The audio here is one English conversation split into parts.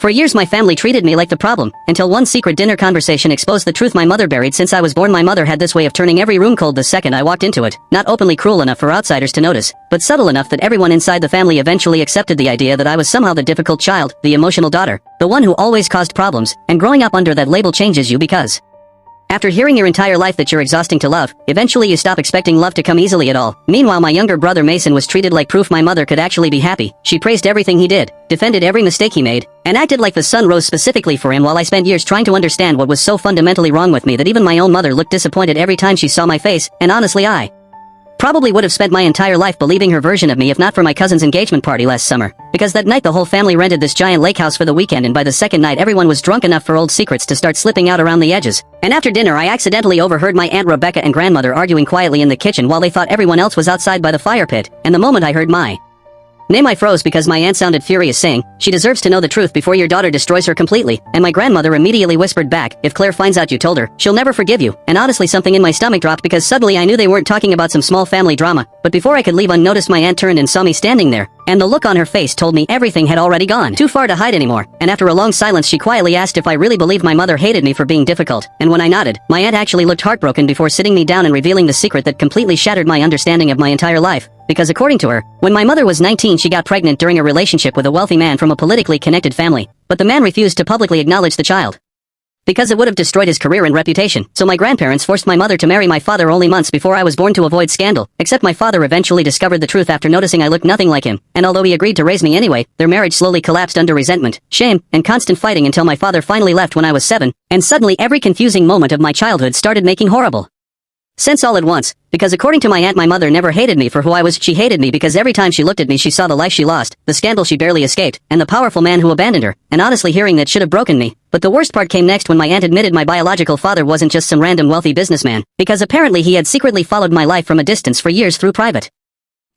For years my family treated me like the problem, until one secret dinner conversation exposed the truth my mother buried since I was born. My mother had this way of turning every room cold the second I walked into it, not openly cruel enough for outsiders to notice, but subtle enough that everyone inside the family eventually accepted the idea that I was somehow the difficult child, the emotional daughter, the one who always caused problems, and growing up under that label changes you because after hearing your entire life that you're exhausting to love, eventually you stop expecting love to come easily at all. Meanwhile, my younger brother Mason was treated like proof my mother could actually be happy. She praised everything he did, defended every mistake he made, and acted like the sun rose specifically for him, while I spent years trying to understand what was so fundamentally wrong with me that even my own mother looked disappointed every time she saw my face. And honestly, I probably would have spent my entire life believing her version of me if not for my cousin's engagement party last summer, because that night the whole family rented this giant lake house for the weekend, and by the second night everyone was drunk enough for old secrets to start slipping out around the edges. And after dinner I accidentally overheard my Aunt Rebecca and grandmother arguing quietly in the kitchen while they thought everyone else was outside by the fire pit, and the moment I heard my name I froze because my aunt sounded furious, saying, "She deserves to know the truth before your daughter destroys her completely." And my grandmother immediately whispered back, "If Claire finds out you told her, she'll never forgive you." And honestly, something in my stomach dropped because suddenly I knew they weren't talking about some small family drama. But before I could leave unnoticed, my aunt turned and saw me standing there, and the look on her face told me everything had already gone too far to hide anymore. And after a long silence she quietly asked if I really believed my mother hated me for being difficult. And when I nodded, my aunt actually looked heartbroken before sitting me down and revealing the secret that completely shattered my understanding of my entire life. Because according to her, when my mother was 19 she got pregnant during a relationship with a wealthy man from a politically connected family, but the man refused to publicly acknowledge the child because it would have destroyed his career and reputation. So my grandparents forced my mother to marry my father only months before I was born to avoid scandal, except my father eventually discovered the truth after noticing I looked nothing like him, and although he agreed to raise me anyway, their marriage slowly collapsed under resentment, shame, and constant fighting until my father finally left when I was 7, and suddenly every confusing moment of my childhood started making horrible sense all at once. Because according to my aunt, my mother never hated me for who I was. She hated me because every time she looked at me she saw the life she lost, the scandal she barely escaped, and the powerful man who abandoned her. And honestly, hearing that should have broken me. But the worst part came next when my aunt admitted my biological father wasn't just some random wealthy businessman, because apparently he had secretly followed my life from a distance for years through private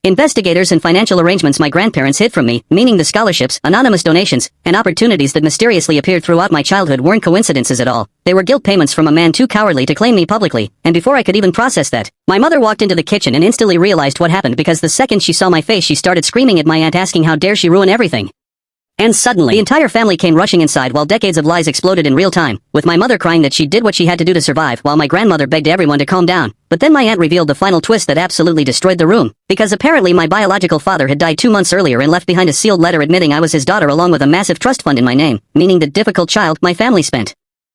investigators and financial arrangements my grandparents hid from me, meaning the scholarships, anonymous donations, and opportunities that mysteriously appeared throughout my childhood weren't coincidences at all. They were guilt payments from a man too cowardly to claim me publicly. And before I could even process that, my mother walked into the kitchen and instantly realized what happened, because the second she saw my face she started screaming at my aunt, asking how dare she ruin everything. And suddenly, the entire family came rushing inside while decades of lies exploded in real time, with my mother crying that she did what she had to do to survive, while my grandmother begged everyone to calm down. But then my aunt revealed the final twist that absolutely destroyed the room, because apparently my biological father had died 2 months earlier and left behind a sealed letter admitting I was his daughter along with a massive trust fund in my name, meaning the difficult child my family spent